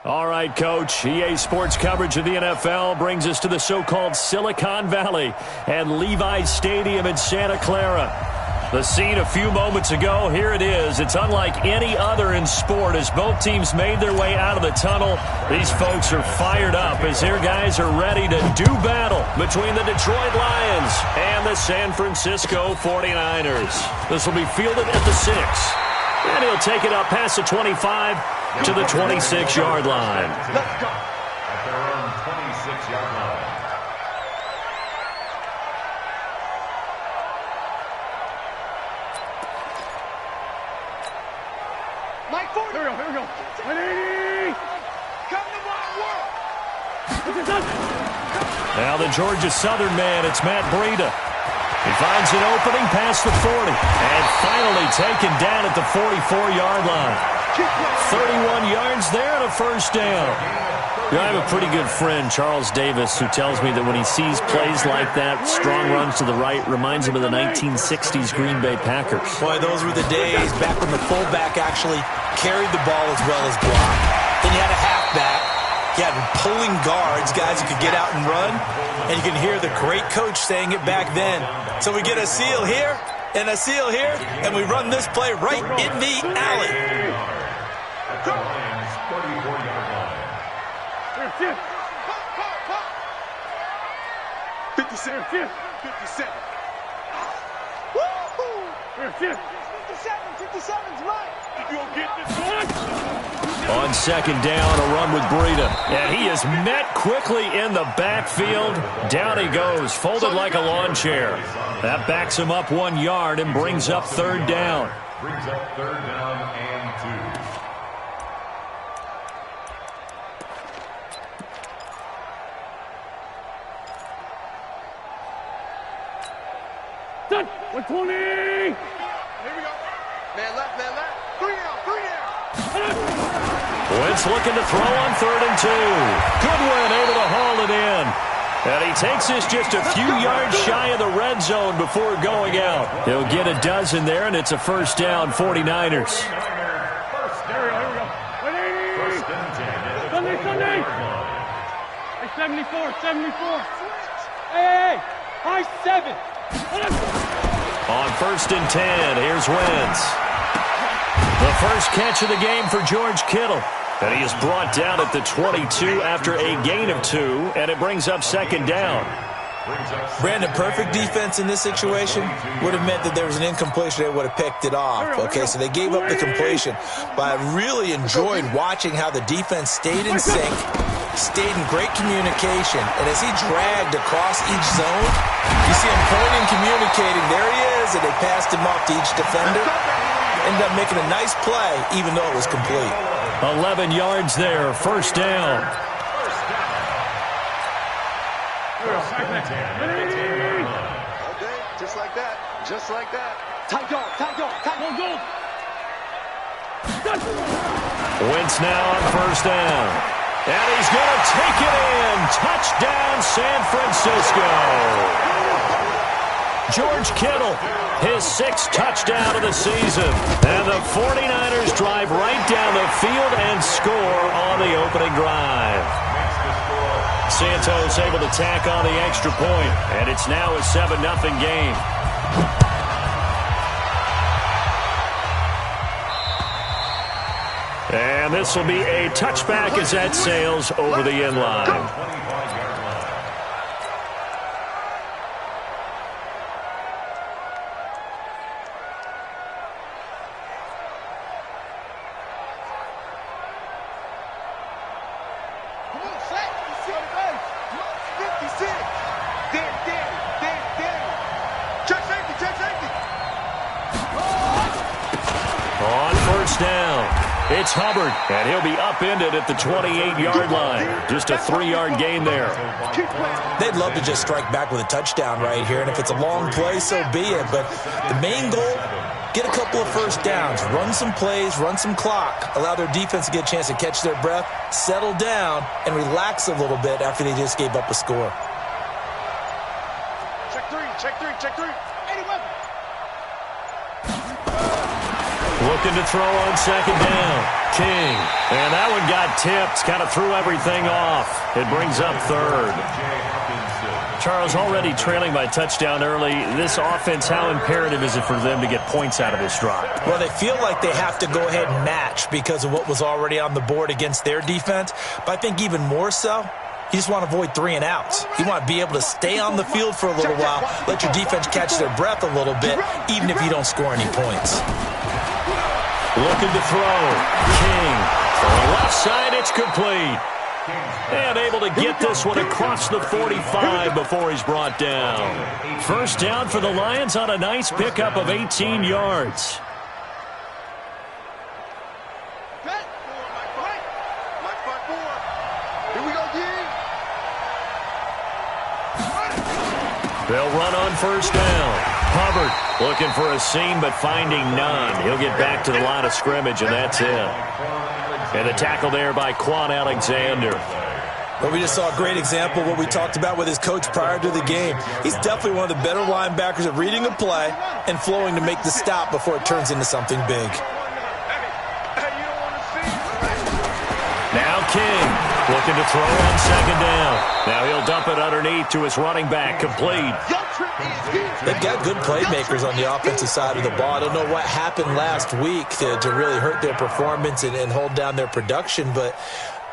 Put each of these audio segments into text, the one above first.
All right, Coach. EA Sports coverage of the NFL brings us to the so-called Silicon Valley and Levi's Stadium in Santa Clara. The scene a few moments ago, here it is. It's unlike any other in sport as both teams made their way out of the tunnel. These folks are fired up as their guys are ready to do battle between the Detroit Lions and the San Francisco 49ers. This will be fielded at the 6. And he'll take it up past the 25 to the 26-yard line. Let's go. At their own 26-yard line. Mike Ford. Here we go. 180. Come to my world. Now the Georgia Southern man, it's Matt Breida. He finds an opening past the 40 and finally taken down at the 44-yard line. 31 yards there and a first down. I have a pretty good friend, Charles Davis, who tells me that when he sees plays like that, strong runs to the right, reminds him of the 1960s Green Bay Packers. Boy, those were the days back when the fullback actually carried the ball as well as blocked. Then you had a halfback. You had pulling guards, guys who could get out and run. And you can hear the great coach saying it back then. So we get a seal here and a seal here, and we run this play right in the alley. 34-yard line. 57. 57. Woo-hoo! 57's mine. If you'll get this one. On second down, a run with Breida. And he is met quickly in the backfield. Down he goes, folded like a lawn chair. That backs him up 1 yard and brings up third down. Brings up third down and 2. Done. 120. Here we go. Man left. 3 down. Wentz looking to throw on 3rd and 2. Goodwin able to haul it in. And he takes this just a few yards shy of the red zone before going out. He'll get a dozen there, and it's a first down, 49ers. First and 10. Sunday. 74. Hey. High 7. On 1st and 10, here's Wentz. The first catch of the game for George Kittle. And he is brought down at the 22 after a gain of 2, and it brings up second down. Brandon, perfect defense in this situation would have meant that there was an incompletion. They would have picked it off. Okay, so they gave up the completion. But I really enjoyed watching how the defense stayed in sync, stayed in great communication. And as he dragged across each zone, you see him pointing, communicating. There he is, and they passed him off to each defender. Ended up making a nice play, even though it was complete. 11 yards there, first down. Just like that. Tight dog. Wentz now on first down. And he's going to take it in. Touchdown, San Francisco. George Kittle, his 6th touchdown of the season. And the 49ers drive right down the field and score on the opening drive. Santos able to tack on the extra point, and it's now a 7-0 game. And this will be a touchback as that sails over the end line. It's Hubbard, and he'll be upended at the 28-yard line. Just a 3-yard gain there. They'd love to just strike back with a touchdown right here, and if it's a long play, so be it. But the main goal, get a couple of first downs, run some plays, run some clock, allow their defense to get a chance to catch their breath, settle down, and relax a little bit after they just gave up a score. Check three. 81. Looking to throw on second down. King. And that one got tipped. Kind of threw everything off. It brings up third. Charles, already trailing by touchdown early. This offense, how imperative is it for them to get points out of this drive? Well, they feel like they have to go ahead and match because of what was already on the board against their defense. But I think even more so, you just want to avoid 3 and outs. You want to be able to stay on the field for a little while, let your defense catch their breath a little bit, even if you don't score any points. Looking to throw. King. To the left side, it's complete. And able to get this one across the 45 before he's brought down. First down for the Lions on a nice pickup of 18 yards. They'll run on first down. Hubbard looking for a seam but finding none. He'll get back to the line of scrimmage, and that's it. And a tackle there by Quan Alexander. Well, we just saw a great example of what we talked about with his coach prior to the game. He's definitely one of the better linebackers at reading a play and flowing to make the stop before it turns into something big. Now King looking to throw on second down. Now he'll dump it underneath to his running back, complete. They've got good playmakers on the offensive side of the ball. I don't know what happened last week to really hurt their performance and hold down their production, but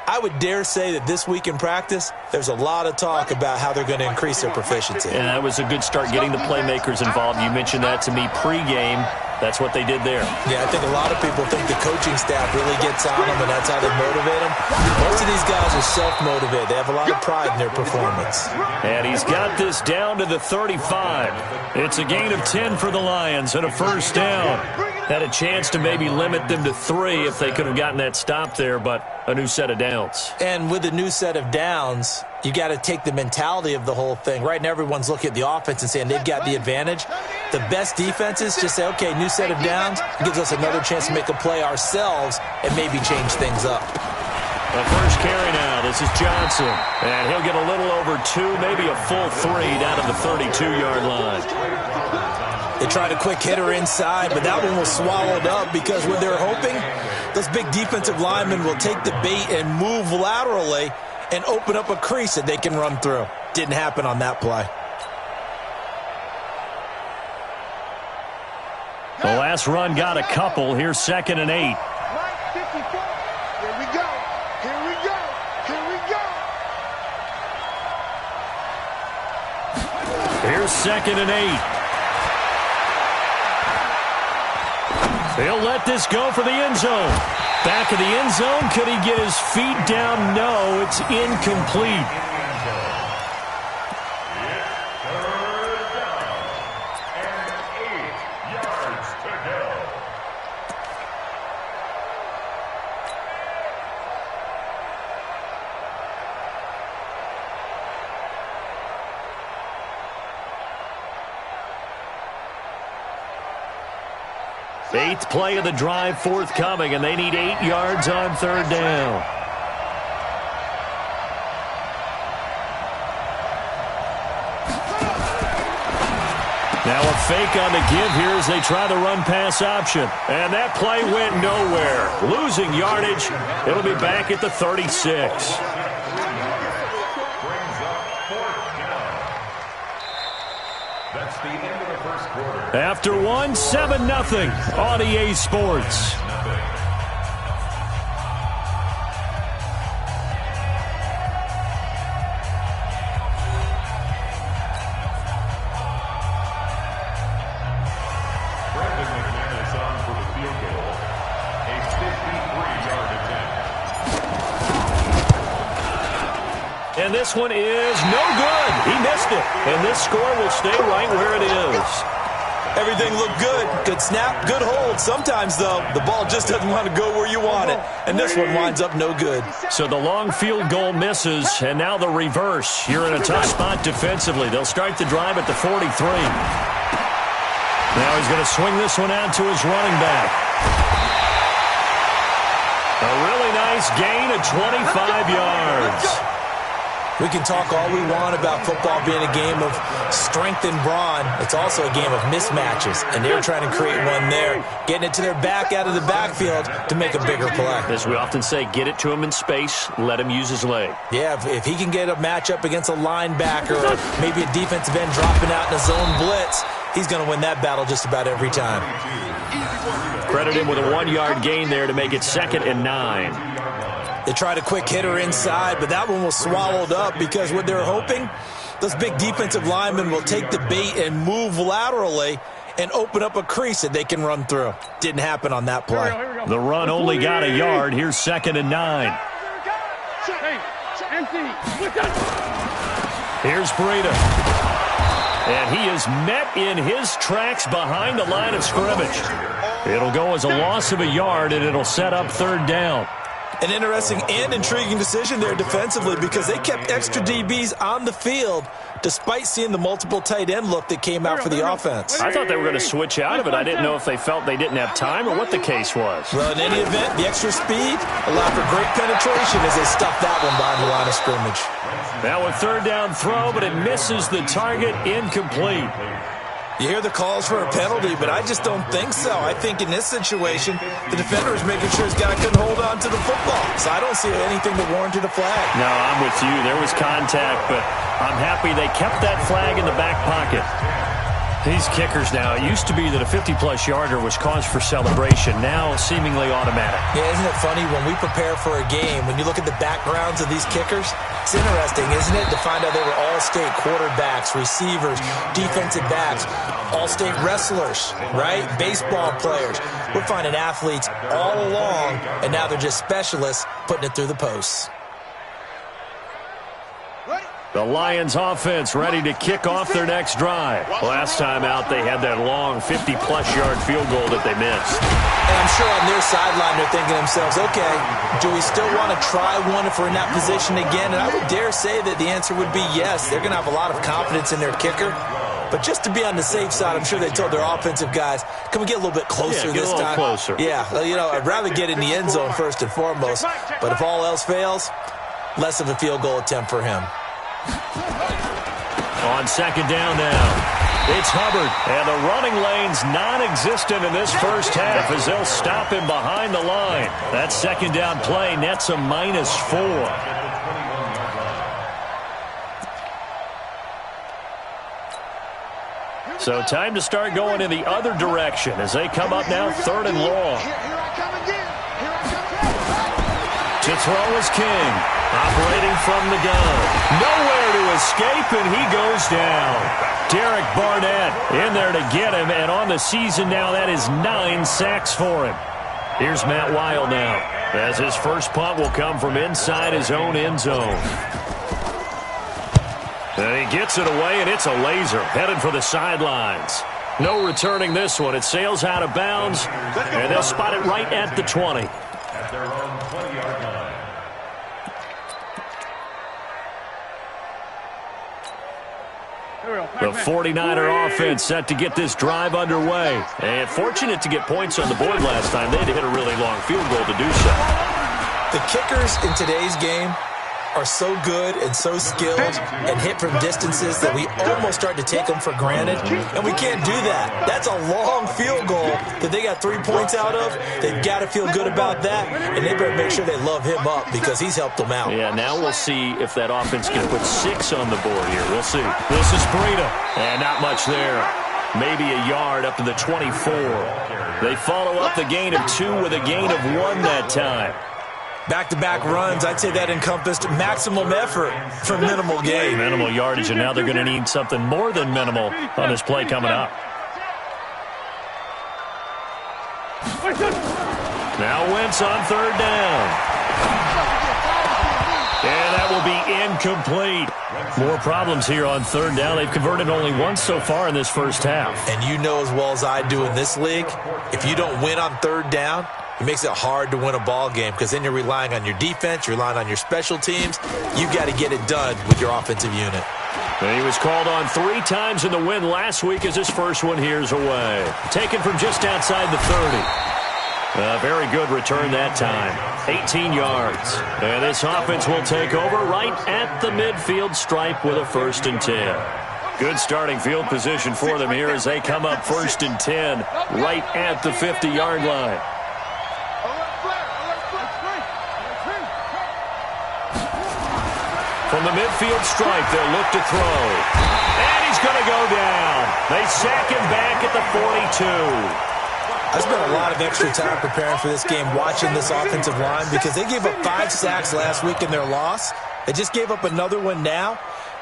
I would dare say that this week in practice, there's a lot of talk about how they're going to increase their proficiency. And that was a good start getting the playmakers involved. You mentioned that to me pregame. That's what they did there. Yeah, I think a lot of people think the coaching staff really gets on them, and that's how they motivate them. Most of these guys are self-motivated. They have a lot of pride in their performance. And he's got this down to the 35. It's a gain of 10 for the Lions and a first down. Had a chance to maybe limit them to 3 if they could have gotten that stop there, but a new set of downs. And with a new set of downs, you got to take the mentality of the whole thing. Right now, everyone's looking at the offense and saying they've got the advantage. The best defenses just say, okay, new set of downs. It gives us another chance to make a play ourselves and maybe change things up. The first carry now. This is Johnson. And he'll get a little over 2, maybe a full 3 down to the 32-yard line. They tried a quick hitter inside, but that one was swallowed up because what they're hoping, those big defensive linemen will take the bait and move laterally and open up a crease that they can run through. Didn't happen on that play. The last run got a couple. Here's 2nd and 8. Here we go. Here we go. Here we go. Here's 2nd and 8. He'll let this go for the end zone. Back of the end zone. Could he get his feet down? No, it's incomplete. Eighth play of the drive forthcoming, and they need 8 yards on third down. Now a fake on the give here as they try the run-pass option. And that play went nowhere. Losing yardage. It'll be back at the 36. After one, 7-0 on EA Sports. And this one is no good. He missed it. And this score will stay right where it is. Everything looked good. Good snap, good hold. Sometimes, though, the ball just doesn't want to go where you want it. And this one winds up no good. So the long field goal misses, and now the reverse. You're in a tough spot defensively. They'll start the drive at the 43. Now he's going to swing this one out to his running back. A really nice gain of 25 yards. We can talk all we want about football being a game of strength and brawn. It's also a game of mismatches, and they're trying to create one there, getting it to their back out of the backfield to make a bigger play. As we often say, get it to him in space, let him use his leg. Yeah, if he can get a matchup against a linebacker or maybe a defensive end dropping out in a zone blitz, he's going to win that battle just about every time. Credit him with a 1-yard gain there to make it 2nd and 9. They tried a quick hitter inside, but that one was swallowed up because what they're hoping, those big defensive linemen will take the bait and move laterally and open up a crease that they can run through. Didn't happen on that play. The run only got a yard. Here's 2nd and 9. Here's Breida. And he is met in his tracks behind the line of scrimmage. It'll go as a loss of a yard, and it'll set up 3rd down. An interesting and intriguing decision there defensively because they kept extra DBs on the field despite seeing the multiple tight end look that came out for the offense. I thought they were going to switch out of it. I didn't know if they felt they didn't have time or what the case was. Well, in any event, the extra speed allowed for great penetration as they stuffed that one behind the line of scrimmage. Now a 3rd down throw, but it misses the target, incomplete. You hear the calls for a penalty, but I just don't think so. I think in this situation, the defender is making sure his guy couldn't hold on to the football. So I don't see anything that warranted a flag. No, I'm with you. There was contact, but I'm happy they kept that flag in the back pocket. These kickers now, it used to be that a 50-plus yarder was cause for celebration. Now seemingly automatic. Yeah, isn't it funny when we prepare for a game, when you look at the backgrounds of these kickers, it's interesting, isn't it, to find out they were all-state quarterbacks, receivers, defensive backs, all-state wrestlers, right? Baseball players. We're finding athletes all along, and now they're just specialists putting it through the posts. The Lions offense ready to kick off their next drive. Last time out, they had that long 50-plus yard field goal that they missed. And I'm sure on their sideline they're thinking to themselves, okay, do we still want to try one if we're in that position again? And I would dare say that the answer would be yes. They're going to have a lot of confidence in their kicker. But just to be on the safe side, I'm sure they told their offensive guys, can we get a little bit closer this time? Closer. Yeah, I'd rather get in the end zone first and foremost. But if all else fails, less of a field goal attempt for him. On 2nd down now, it's Hubbard, and the running lane's non-existent in this first half as they'll stop him behind the line. That 2nd down play nets a -4. So time to start going in the other direction as they come up now 3rd and long. To throw is King, operating from the gun. Nowhere to escape, and he goes down. Derek Barnett in there to get him, and on the season now, that is 9 sacks for him. Here's Matt Weil now, as his first punt will come from inside his own end zone. And he gets it away, and it's a laser, headed for the sidelines. No returning this one. It sails out of bounds, and they'll spot it right at the 20. At their own 20-yard line. The 49er offense set to get this drive underway. And fortunate to get points on the board last time. They had to hit a really long field goal to do so. The kickers in today's game are so good and so skilled and hit from distances that we almost start to take them for granted, and we can't do that. That's a long field goal that they got 3 points out of. They've got to feel good about that, and they better make sure they love him up because he's helped them out. Yeah, now we'll see if that offense can put 6 on the board here. We'll see. This is Breida, and not much there. Maybe a yard up to the 24. They follow up the gain of 2 with a gain of 1 that time. Back-to-back runs, I'd say that encompassed maximum effort for minimal gain. Minimal yardage, and now they're going to need something more than minimal on this play coming up. Now Wentz on 3rd down. And that will be incomplete. More problems here on 3rd down. They've converted only once so far in this first half. And you know as well as I do in this league, if you don't win on 3rd down, it makes it hard to win a ball game because then you're relying on your defense, you're relying on your special teams. You've got to get it done with your offensive unit. And he was called on 3 times in the win last week as his first one here's away. Taken from just outside the 30. A very good return that time. 18 yards. And this offense will take over right at the midfield stripe with a 1st and 10. Good starting field position for them here as they come up 1st and 10 right at the 50-yard line. From the midfield stripe, they'll look to throw. And he's going to go down. They sack him back at the 42. I spent a lot of extra time preparing for this game watching this offensive line because they gave up 5 sacks last week in their loss. They just gave up another one now.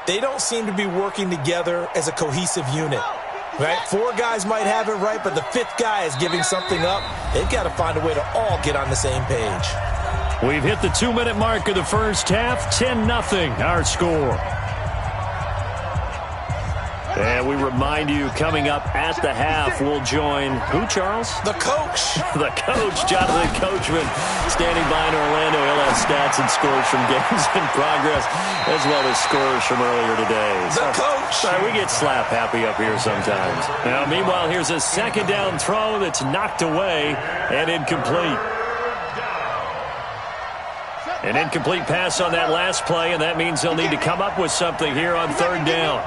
They don't seem to be working together as a cohesive unit. Right? 4 guys might have it right, but the 5th guy is giving something up. They've got to find a way to all get on the same page. We've hit the 2-minute mark of the first half. 10-0 our score. And we remind you, coming up at the half, we'll join who, Charles? The coach. The coach, Jonathan Coachman, standing by in Orlando. He'll have stats and scores from games in progress, as well as scores from earlier today. The coach. Sorry, we get slap happy up here sometimes. Now, meanwhile, here's a 2nd down throw that's knocked away and incomplete. An incomplete pass on that last play, and that means they'll need to come up with something here on 3rd down.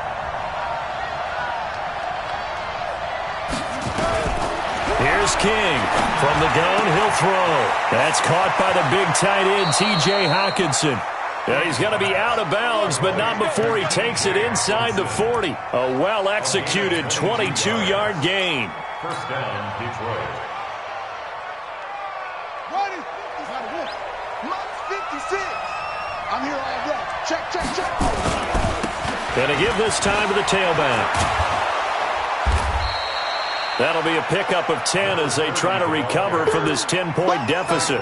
Here's King. From the gun, he'll throw. That's caught by the big tight end, T.J. Hockenson. Now he's going to be out of bounds, but not before he takes it inside the 40. A well-executed 22-yard gain. 1st down, Detroit. Ready? 56. I'm here all day. Check. Going to give this time to the tailback. That'll be a pickup of 10 as they try to recover from this 10-point deficit.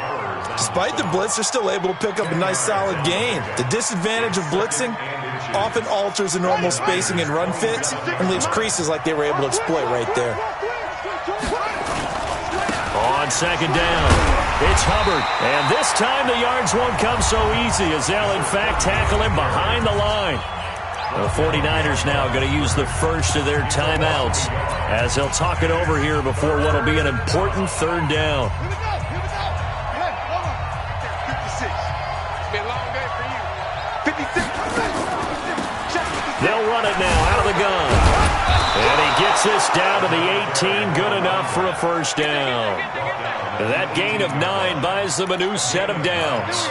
Despite the blitz, they're still able to pick up a nice, solid gain. The disadvantage of blitzing often alters the normal spacing and run fits and leaves creases like they were able to exploit right there. On 2nd down, it's Hubbard. And this time the yards won't come so easy as they'll, in fact, tackle him behind the line. The 49ers now going to use the first of their timeouts as they'll talk it over here before what will be an important 3rd down. Here we go. Hey, hold on. 56. It's been a long day for you. 56. They'll run it now out of the gun. And he gets this down to the 18. Good enough for a 1st down. That gain of 9 buys them a new set of downs.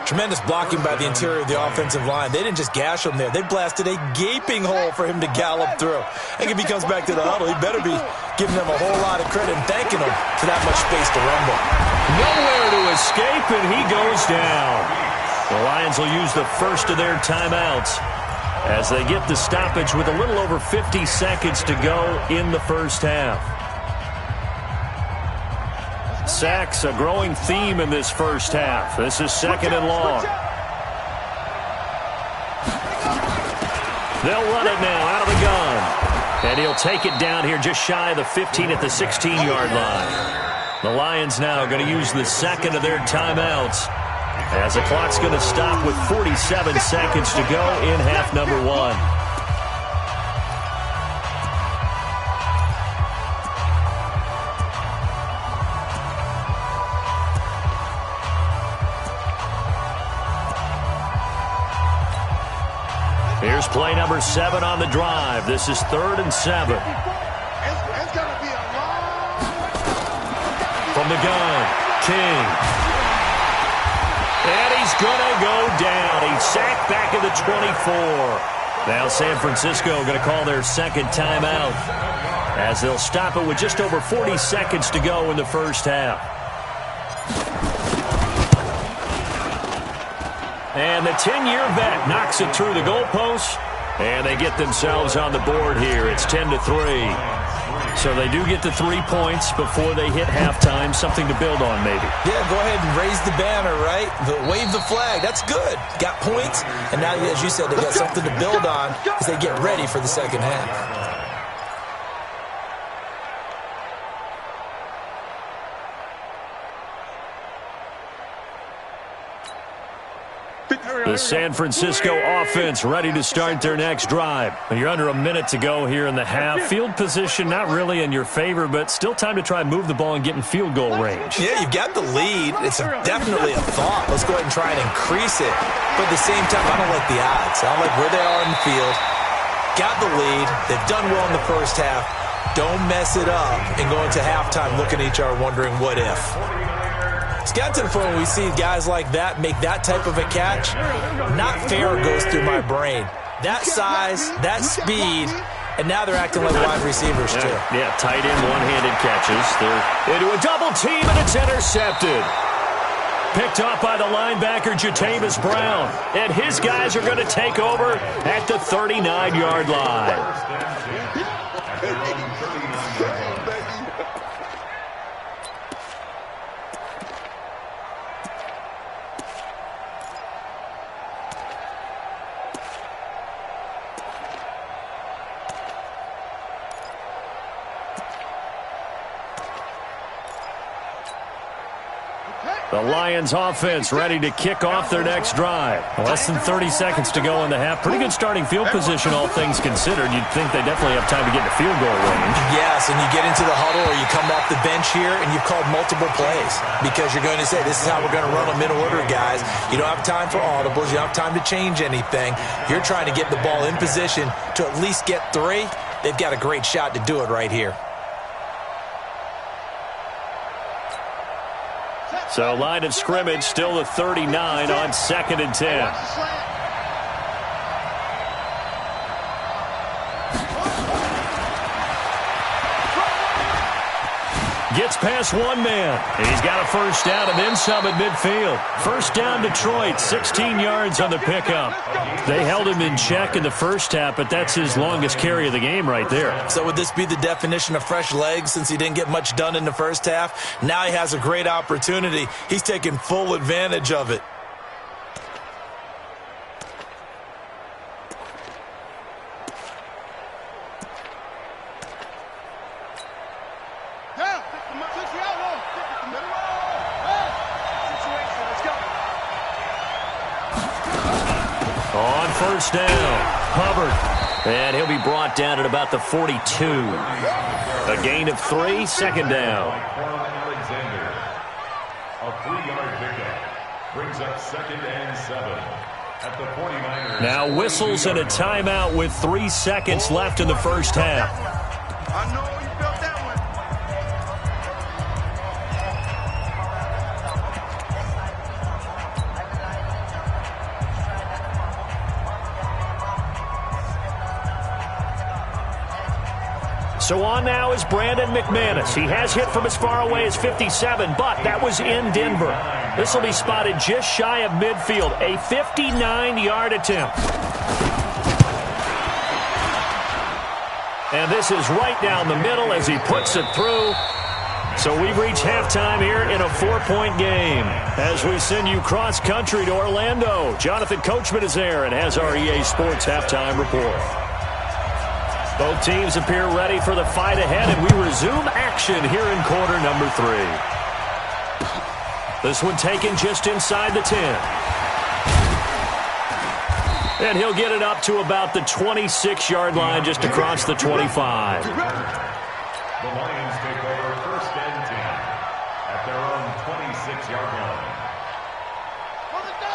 Tremendous blocking by the interior of the offensive line. They didn't just gash him there. They blasted a gaping hole for him to gallop through. I think if he comes back to the huddle, he better be giving them a whole lot of credit and thanking them for that much space to rumble. Nowhere to escape, and he goes down. The Lions will use the first of their timeouts as they get the stoppage with a little over 50 seconds to go in the first half. Sacks, a growing theme in this first half. This is 2nd and long. They'll run it now out of the gun. And he'll take it down here just shy of the 15 at the 16-yard line. The Lions now going to use the 2nd of their timeouts as the clock's going to stop with 47 seconds to go in half number 1. Here's play number 7 on the drive. This is 3rd and 7. It's going to be a long... From the gun, King. And he's going to go down. He's sacked back at the 24. Now San Francisco going to call their 2nd timeout as they'll stop it with just over 40 seconds to go in the first half. And the 10-year vet knocks it through the goalpost, and they get themselves on the board here. It's 10-3. So they do get the 3 points before they hit halftime. Something to build on, maybe. Yeah, go ahead and raise the banner, right? Wave the flag. That's good. Got points, and now, as you said, they got something to build on as they get ready for the second half. The San Francisco offense ready to start their next drive. You're under a minute to go here in the half. Field position not really in your favor, but still time to try and move the ball and get in field goal range. Yeah, you've got the lead. It's definitely a thought. Let's go ahead and try and increase it. But at the same time, I don't like the odds. I don't like where they are in the field. Got the lead. They've done well in the first half. Don't mess it up and go into halftime looking at each other wondering what if. It's got to the point where we see guys like that make that type of a catch. Not fair goes through my brain. That size, that speed, and now they're acting like wide receivers too. Yeah, tight end one-handed catches. They're into a double team, and it's intercepted. Picked up by the linebacker, Jatavis Brown. And his guys are going to take over at the 39-yard line. The Lions offense ready to kick off their next drive. Less than 30 seconds to go in the half. Pretty good starting field position, all things considered. You'd think they definitely have time to get to field goal range. Yes, and you get into the huddle or you come off the bench here and you've called multiple plays because you're going to say, this is how we're going to run them in order, guys. You don't have time for audibles. You don't have time to change anything. You're trying to get the ball in position to at least get 3. They've got a great shot to do it right here. So line of scrimmage still the 39 on 2nd and 10. Gets past one man. And he's got a first down and then some at midfield. First down Detroit, 16 yards on the pickup. They held him in check in the first half, but that's his longest carry of the game right there. So would this be the definition of fresh legs since he didn't get much done in the first half? Now he has a great opportunity. He's taking full advantage of it. On first down, Hubbard. And he'll be brought down at about the 42. A gain of 3, second down. A 3-yard pickup brings up 2nd and 7 at the 49ers. Now whistles and a timeout with 3 seconds left in the first half. I know you felt that one. So on now is Brandon McManus. He has hit from as far away as 57, but that was in Denver. This will be spotted just shy of midfield. A 59-yard attempt. And this is right down the middle as he puts it through. So we've reached halftime here in a 4-point game. As we send you cross-country to Orlando, Jonathan Coachman is there and has our EA Sports halftime report. Both teams appear ready for the fight ahead, and we resume action here in quarter number 3. This one taken just inside the 10. And he'll get it up to about the 26-yard line, just across the 25. The Lions take over 1st and 10 at their own 26-yard line.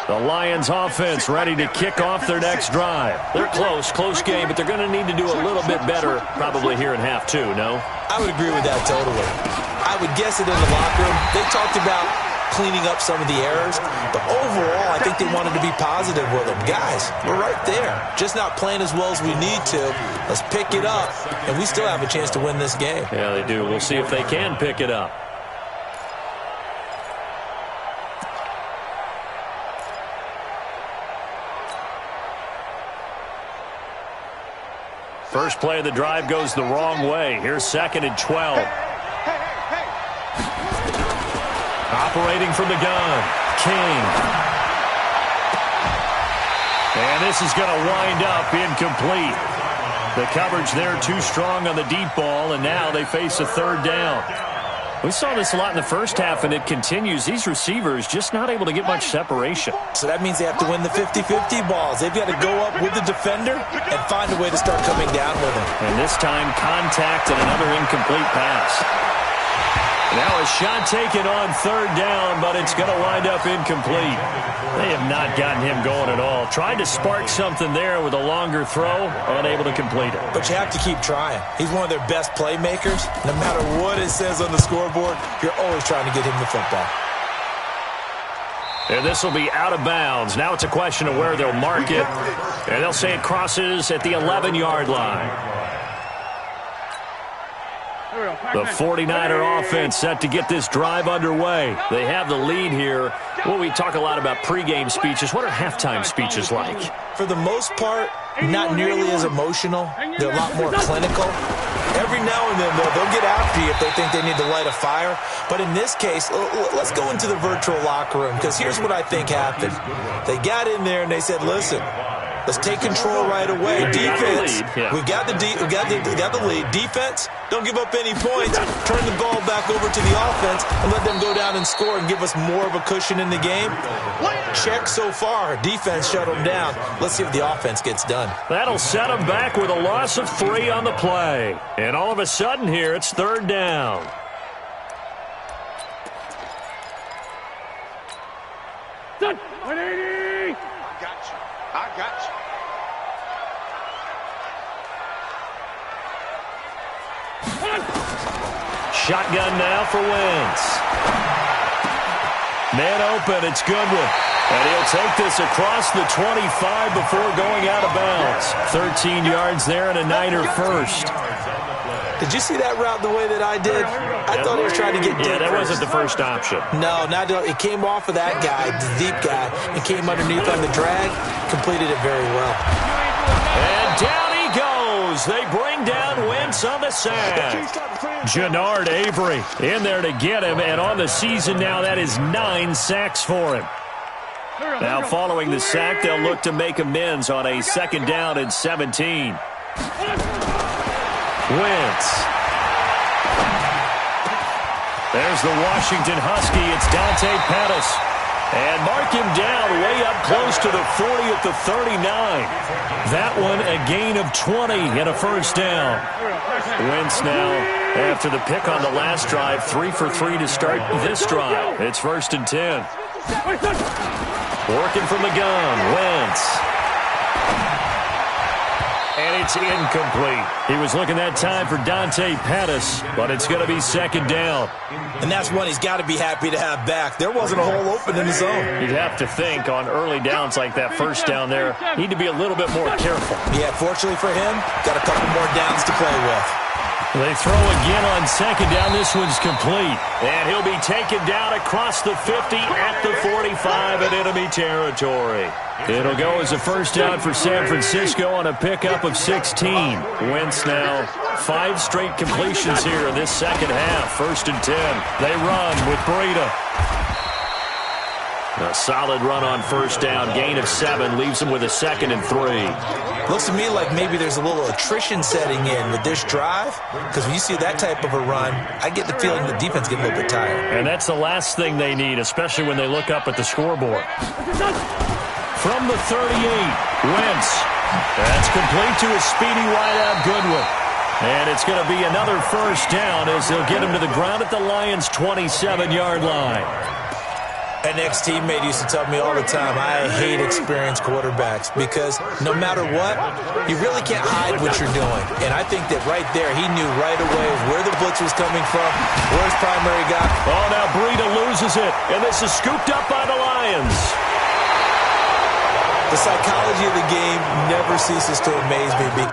The Lions offense ready to kick off their next drive. They're close game, but they're going to need to do a little bit better probably here in half 2, no? I would agree with that totally. I would guess it in the locker room. They talked about cleaning up some of the errors, but overall I think they wanted to be positive with them. Guys, we're right there. Just not playing as well as we need to. Let's pick it up, and we still have a chance to win this game. Yeah, they do. We'll see if they can pick it up. First play of the drive goes the wrong way. Here's 2nd and 12. Operating from the gun, King. And this is going to wind up incomplete. The coverage there too strong on the deep ball, and now they face a 3rd down. We saw this a lot in the first half, and it continues. These receivers just not able to get much separation. So that means they have to win the 50-50 balls. They've got to go up with the defender and find a way to start coming down with him. And this time, contact and another incomplete pass. Now a shot taken on third down, but it's going to wind up incomplete. They have not gotten him going at all. Tried to spark something there with a longer throw, unable to complete it. But you have to keep trying. He's one of their best playmakers. No matter what it says on the scoreboard, you're always trying to get him the football. And this will be out of bounds. Now it's a question of where they'll mark it. And they'll say it crosses at the 11-yard line. The 49er offense set to get this drive underway. They have the lead here. Well, we talk a lot about pregame speeches. What are halftime speeches like? For the most part, not nearly as emotional. They're a lot more clinical. Every now and then, they'll get after you if they think they need to light a fire. But in this case, let's go into the virtual locker room, because here's what I think happened. They got in there and they said, listen, let's take control right away. Defense, we got the lead. Defense, don't give up any points. Turn the ball back over to the offense and let them go down and score and give us more of a cushion in the game. Check so far. Defense shut them down. Let's see if the offense gets done. That'll set them back with a loss of 3 on the play. And all of a sudden here, it's third down. Done. 180. I got you. Shotgun now for Wentz. Man open, it's Goodwin. And he'll take this across the 25 before going out of bounds. 13 yards there and a Niner first. Did you see that route the way that I did? I thought he was trying to get deep. Yeah, that wasn't the first option. No, it came off of that guy, the deep guy, and came underneath on the drag. Completed it very well. And down he goes. They bring down Wentz on the sack. Jannard Avery in there to get him, and on the season now, that is 9 sacks for him. Now, following the sack, they'll look to make amends on a 2nd down and 17. Wentz. There's the Washington Husky. It's Dante Pettis. And mark him down way up close to the 40 at the 39. That one a gain of 20 and a first down. Wentz now, after the pick on the last drive, 3 for 3 to start this drive. It's 1st and 10. Working from the gun, Wentz. And it's incomplete. He was looking that time for Dante Pettis, but it's going to be 2nd down. And that's one he's got to be happy to have back. There wasn't a hole open in the zone. You'd have to think on early downs like that first down there, need to be a little bit more careful. Yeah, fortunately for him, got a couple more downs to play with. They throw again on 2nd down. This one's complete. And he'll be taken down across the 50 at the 45 in enemy territory. It'll go as a first down for San Francisco on a pickup of 16. Wentz now 5 straight completions here in this second half. 1st and 10. They run with Breida. A solid run on first down. Gain of 7 leaves them with a 2nd and 3. Looks to me like maybe there's a little attrition setting in with this drive, because when you see that type of a run, I get the feeling the defense gets a little bit tired. And that's the last thing they need, especially when they look up at the scoreboard. From the 38, Wentz. That's complete to a speedy wideout Goodwin. And it's going to be another first down as they'll get him to the ground at the Lions' 27-yard line. An ex-teammate used to tell me all the time, I hate experienced quarterbacks because no matter what, you really can't hide what you're doing. And I think that right there, he knew right away where the blitz was coming from, where his primary guy. Oh, now Breida loses it, and this is scooped up by the Lions. The psychology of the game never ceases to amaze me.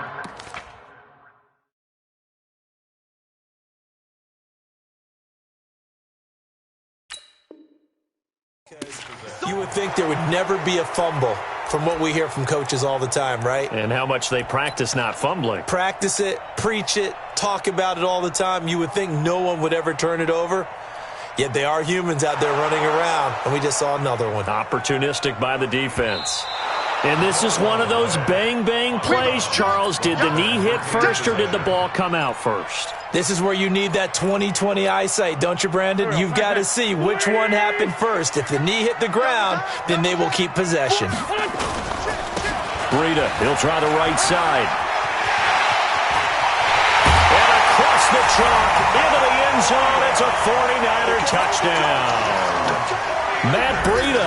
You would think there would never be a fumble from what we hear from coaches all the time, right? And how much they practice not fumbling. Practice it, preach it, talk about it all the time. You would think no one would ever turn it over. Yet they are humans out there running around, and we just saw another one. Opportunistic by the defense. And this is one of those bang-bang plays, Charles. Did the knee hit first or did the ball come out first? This is where you need that 20/20 eyesight, don't you, Brandon? You've got to see which one happened first. If the knee hit the ground, then they will keep possession. Breida, he'll try the right side. And across the chalk, into the end zone, it's a 49er touchdown. Matt Breida,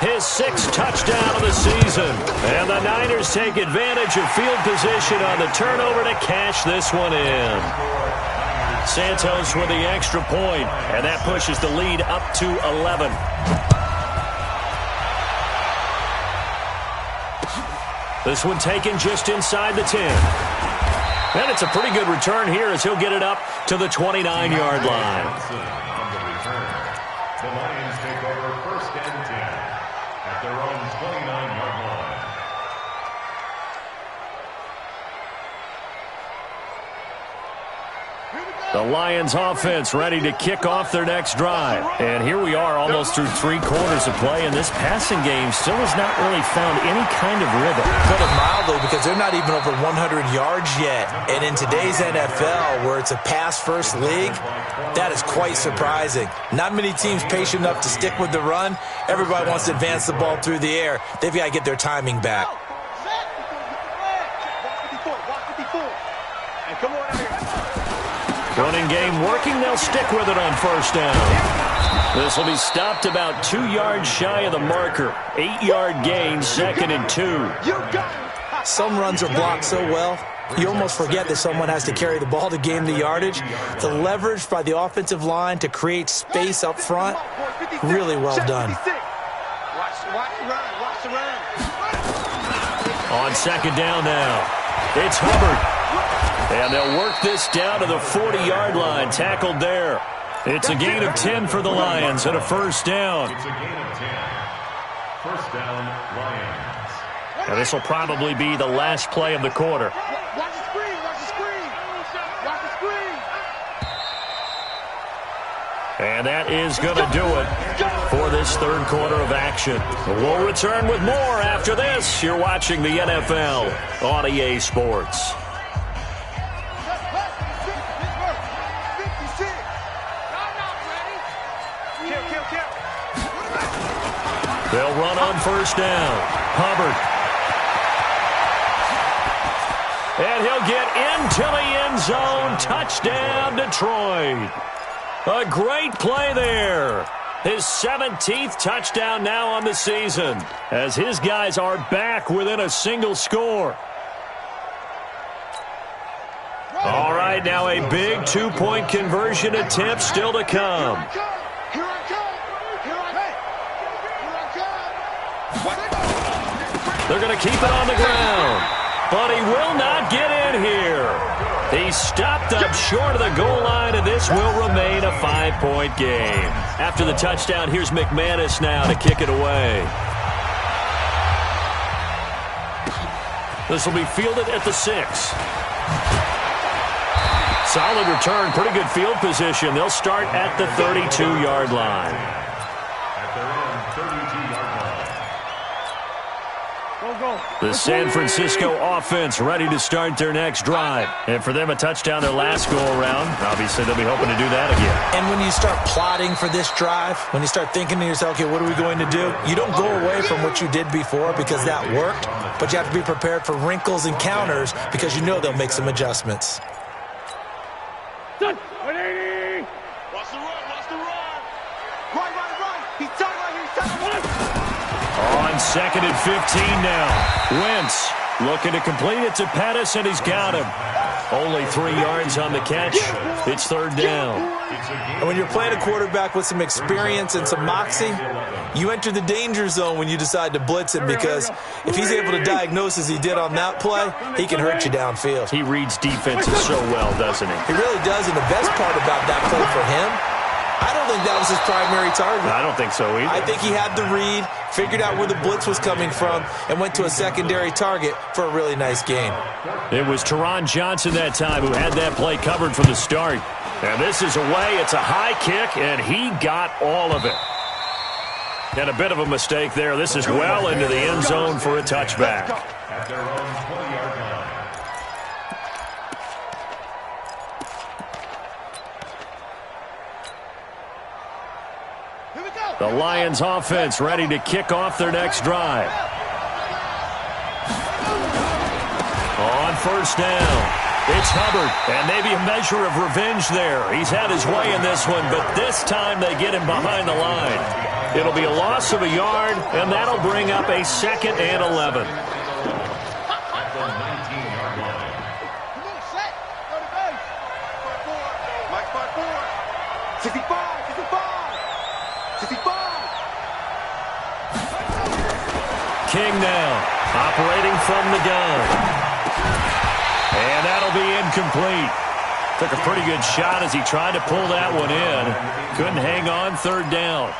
his 6th touchdown of the season. And the Niners take advantage of field position on the turnover to cash this one in. Santos with the extra point, and that pushes the lead up to 11. This one taken just inside the 10. And it's a pretty good return here as he'll get it up to the 29-yard line. The Lions take over 1st and 10 at their own 29-yard line. The Lions offense ready to kick off their next drive. And here we are almost through 3 quarters of play, and this passing game still has not really found any kind of rhythm. Put it mildly, because they're not even over 100 yards yet. And in today's NFL, where it's a pass-first league, that is quite surprising. Not many teams patient enough to stick with the run. Everybody wants to advance the ball through the air. They've got to get their timing back. Running game working. They'll stick with it on 1st down. This will be stopped about 2 yards shy of the marker. 8-yard gain, 2nd and 2. Some runs are blocked so well, you almost forget that someone has to carry the ball to gain the yardage. The leverage by the offensive line to create space up front, really well done. On 2nd down now, it's Hubbard. And they'll work this down to the 40-yard line, tackled there. It's a gain of 10 for the Lions and a 1st down. It's a gain of 10. 1st down, Lions. And this will probably be the last play of the quarter. Watch the screen, watch the screen. Watch the screen. And that is going to do it for this 3rd quarter of action. We'll return with more after this. You're watching the NFL on EA Sports. They'll run on 1st down. Hubbard. And he'll get into the end zone. Touchdown, Detroit. A great play there. His 17th touchdown now on the season, as his guys are back within a single score. All right, now a big 2-point conversion attempt still to come. They're going to keep it on the ground, but he will not get in here. He stopped up short of the goal line, and this will remain a 5-point game. After the touchdown, here's McManus now to kick it away. This will be fielded at the 6. Solid return, pretty good field position. They'll start at the 32-yard line. At their own 32-yard line. The San Francisco offense ready to start their next drive. And for them, a touchdown their last go-around. Obviously, they'll be hoping to do that again. And when you start plotting for this drive, when you start thinking to yourself, okay, what are we going to do? You don't go away from what you did before because that worked, but you have to be prepared for wrinkles and counters because you know they'll make some adjustments. 180. Watch the run, watch the run. Right. He's tight right here, he's tight. On 2nd and 15 now. Wentz looking to complete it to Pettis, and he's got him. Only 3 yards on the catch. It's 3rd down. And when you're playing a quarterback with some experience and some moxie, you enter the danger zone when you decide to blitz him, because if he's able to diagnose as he did on that play, he can hurt you downfield. He reads defenses so well, doesn't he? He really does, and the best part about that play for him, I don't think that was his primary target. I don't think so either. I think he had the read, figured out where the blitz was coming from, and went to a secondary target for a really nice gain. It was Teron Johnson that time who had that play covered from the start. And this is away. It's a high kick, and he got all of it. And a bit of a mistake there. This is well into the end zone for a touchback. At their own 20-yard line. The Lions offense ready to kick off their next drive. On first down, it's Hubbard, and maybe a measure of revenge there. He's had his way in this one, but this time they get him behind the line. It'll be a loss of a yard, and that'll bring up a 2nd and 11. At the 19-yard line. Come on, set. Go to base. 5-4. Mike 5-4. 65. 65. 65. King now, operating from the gun. And that'll be incomplete. Took a pretty good shot as he tried to pull that one in. Couldn't hang on 3rd down.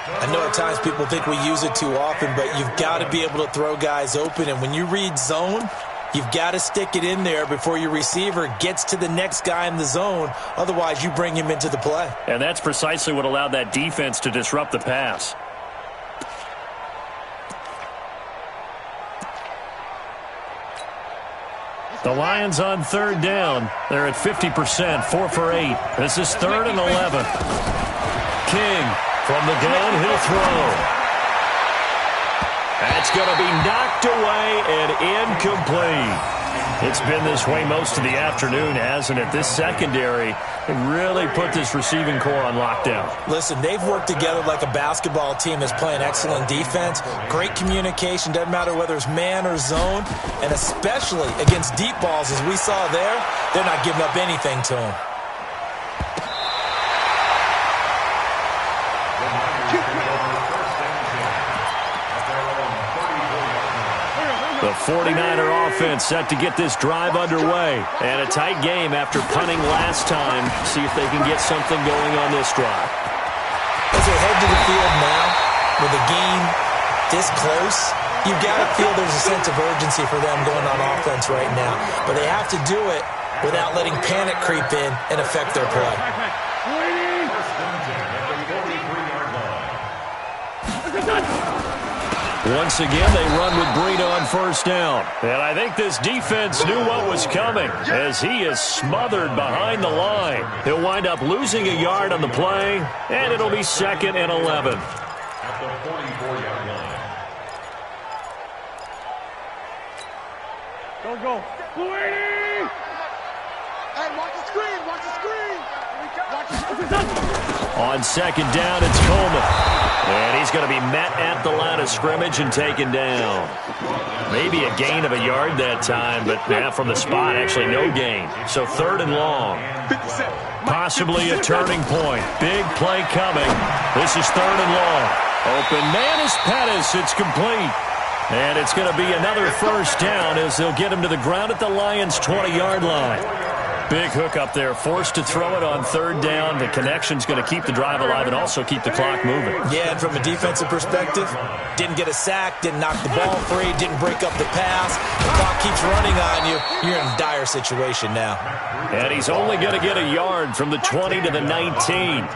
I know at times people think we use it too often, but you've got to be able to throw guys open. And when you read zone, you've got to stick it in there before your receiver gets to the next guy in the zone. Otherwise, you bring him into the play. And that's precisely what allowed that defense to disrupt the pass. The Lions on 3rd down. They're at 50%, 4 for 8. This is 3rd and 11. King from the gun, he'll throw. That's going to be knocked away and incomplete. It's been this way most of the afternoon, hasn't it? This secondary really put this receiving core on lockdown. Listen, they've worked together like a basketball team that's playing excellent defense. Great communication, doesn't matter whether it's man or zone. And especially against deep balls, as we saw there, they're not giving up anything to them. The 49er offense set to get this drive underway. And a tight game after punting last time. See if they can get something going on this drive. As they head to the field now, with the game this close, you've got to feel there's a sense of urgency for them going on offense right now. But they have to do it without letting panic creep in and affect their play. Once again, they run with Breida on first down. And I think this defense knew what was coming as he is smothered behind the line. He'll wind up losing a yard on the play, and it'll be 2nd and 11. At the 44-yard line. Go. Louis! Hey, watch the screen. Watch the screen. On 2nd down, it's Coleman. And he's going to be met at the line of scrimmage and taken down. Maybe a gain of a yard that time, but from the spot, actually no gain. So 3rd and long. Possibly a turning point. Big play coming. This is 3rd and long. Open man is Pettis. It's complete. And it's going to be another first down as they'll get him to the ground at the Lions' 20-yard line. Big hook up there, forced to throw it on 3rd down. The connection's going to keep the drive alive and also keep the clock moving. Yeah, and from a defensive perspective, didn't get a sack, didn't knock the ball free, didn't break up the pass. The clock keeps running on you. You're in a dire situation now. And he's only going to get a yard from the 20 to the 19.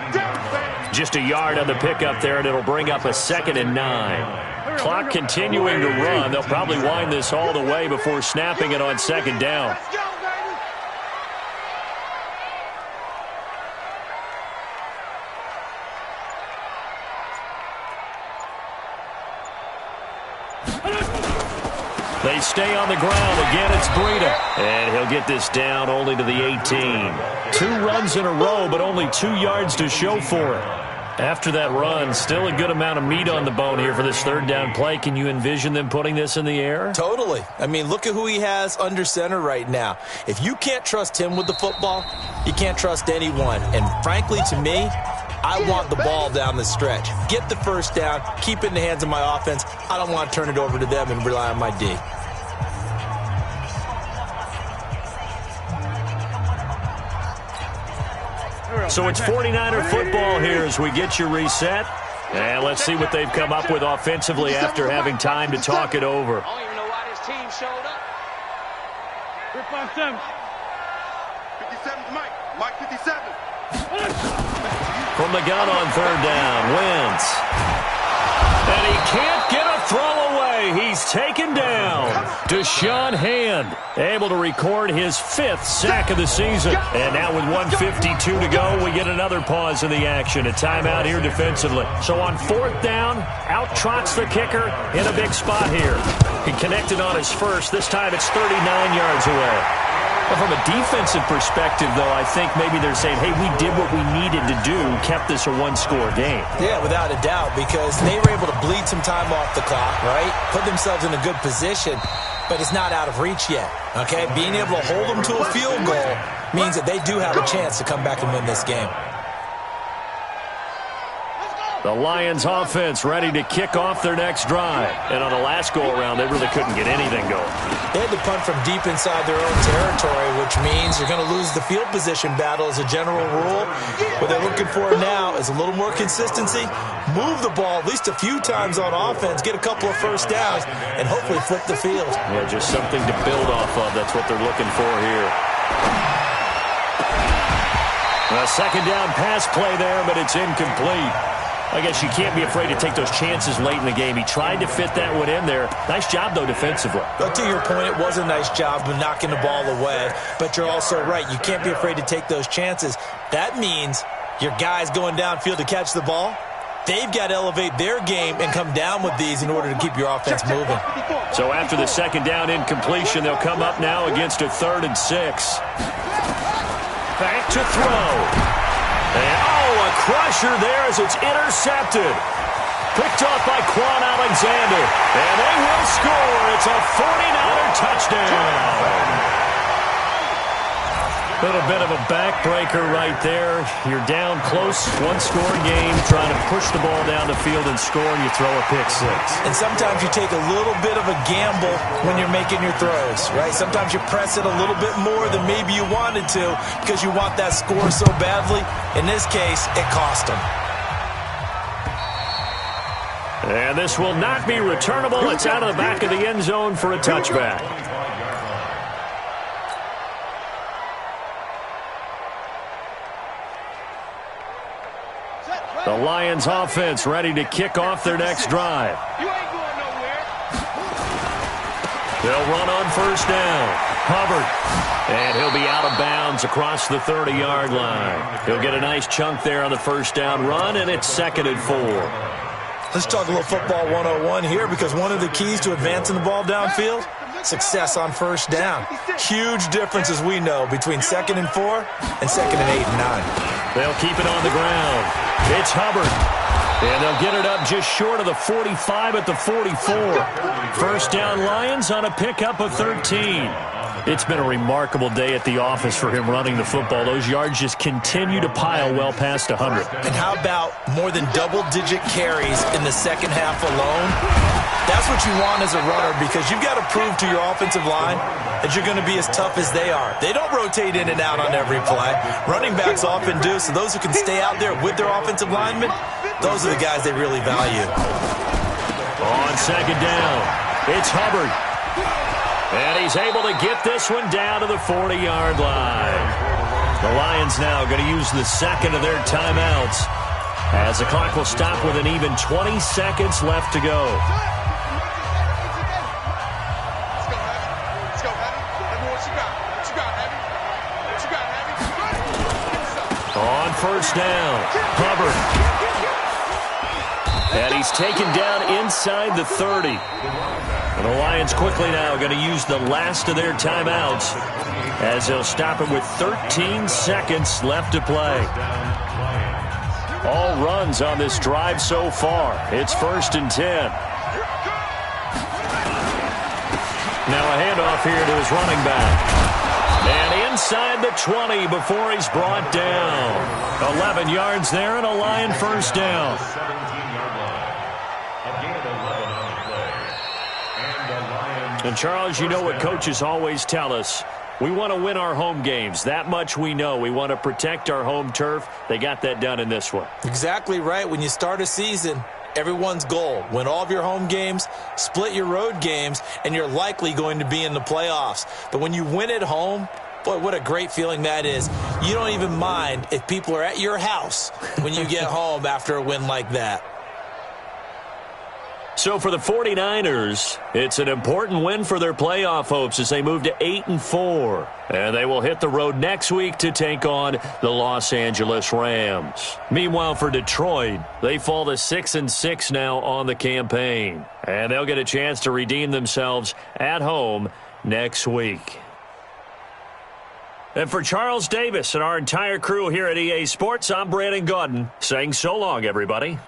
Just a yard on the pickup there, and it'll bring up a 2nd and 9. Clock continuing to run. They'll probably wind this all the way before snapping it on 2nd down. They stay on the ground. Again, it's Breida. And he'll get this down only to the 18. 2 runs in a row, but only 2 yards to show for it. After that run, still a good amount of meat on the bone here for this 3rd down play. Can you envision them putting this in the air? Totally. I mean, look at who he has under center right now. If you can't trust him with the football, you can't trust anyone. And frankly, to me, I want the ball down the stretch. Get the first down, keep it in the hands of my offense. I don't want to turn it over to them and rely on my D. So it's 49er football here as we get you reset. And let's see what they've come up with offensively after having time to talk it over. I don't even know why this team showed up. 57. 57 Mike. Mike 57. From the gun on 3rd down, Wentz. And he can't get a throw away. play. He's taken down. Deshaun Hand able to record his 5th sack of the season. And now with 1:52 to go, we get another pause in the action. A timeout here defensively. So on 4th down, out trots the kicker in a big spot here. He connected on his first. This time it's 39 yards away. Well, from a defensive perspective, though, I think maybe they're saying, hey, we did what we needed to do, kept this a one-score game. Yeah, without a doubt, because they were able to bleed some time off the clock, right? Put themselves in a good position, but it's not out of reach yet, okay? Being able to hold them to a field goal means that they do have a chance to come back and win this game. The Lions offense ready to kick off their next drive. And on the last go-around, they really couldn't get anything going. They had to punt from deep inside their own territory, which means you're going to lose the field position battle as a general rule. What they're looking for now is a little more consistency, move the ball at least a few times on offense, get a couple of first downs, and hopefully flip the field. Yeah, just something to build off of. That's what they're looking for here. A second down pass play there, but it's incomplete. I guess you can't be afraid to take those chances late in the game. He tried to fit that one in there. Nice job, though, defensively. But to your point, it was a nice job of knocking the ball away. But you're also right. You can't be afraid to take those chances. That means your guys going downfield to catch the ball, they've got to elevate their game and come down with these in order to keep your offense moving. So after the second down incompletion, they'll come up now against a 3rd and 6. Back to throw. And, a crusher there as it's intercepted. Picked off by Quan Alexander. And they will score. It's a 49er touchdown. Little bit of a backbreaker right there. You're down close, one-score game, trying to push the ball down the field and score, and you throw a pick 6. And sometimes you take a little bit of a gamble when you're making your throws, right? Sometimes you press it a little bit more than maybe you wanted to because you want that score so badly. In this case, it cost them. And this will not be returnable. It's out of the back of the end zone for a touchback. The Lions offense ready to kick off their next drive. They'll run on 1st down. Hubbard. And he'll be out of bounds across the 30-yard line. He'll get a nice chunk there on the 1st down run, and it's 2nd and 4. Let's talk a little football 101 here, because one of the keys to advancing the ball downfield, success on 1st down. Huge difference, as we know, between 2nd and 4 and 2nd and 8 and 9. They'll keep it on the ground. It's Hubbard. And they'll get it up just short of the 45 at the 44. 1st down Lions on a pickup of 13. It's been a remarkable day at the office for him running the football. Those yards just continue to pile well past 100. And how about more than double-digit carries in the second half alone? That's what you want as a runner, because you've got to prove to your offensive line that you're going to be as tough as they are. They don't rotate in and out on every play. Running backs often do, so those who can stay out there with their offensive linemen, those are the guys they really value. On 2nd down, it's Hubbard. And he's able to get this one down to the 40-yard line. The Lions now going to use the 2nd of their timeouts, as the clock will stop with an even 20 seconds left to go. On 1st down, Hubbard. And he's taken down inside the 30. And the Lions quickly now going to use the last of their timeouts, as they'll stop it with 13 seconds left to play. All runs on this drive so far. It's 1st and 10. Now a handoff here to his running back. And inside the 20 before he's brought down. 11 yards there and a Lion 1st down. And Charles, you know what coaches always tell us. We want to win our home games. That much we know. We want to protect our home turf. They got that done in this one. Exactly right. When you start a season, everyone's goal: win all of your home games, split your road games, and you're likely going to be in the playoffs. But when you win at home, boy, what a great feeling that is. You don't even mind if people are at your house when you get home after a win like that. So for the 49ers, it's an important win for their playoff hopes as they move to 8-4. And they will hit the road next week to take on the Los Angeles Rams. Meanwhile, for Detroit, they fall to 6-6 now on the campaign. And they'll get a chance to redeem themselves at home next week. And for Charles Davis and our entire crew here at EA Sports, I'm Brandon Gaudin saying so long, everybody.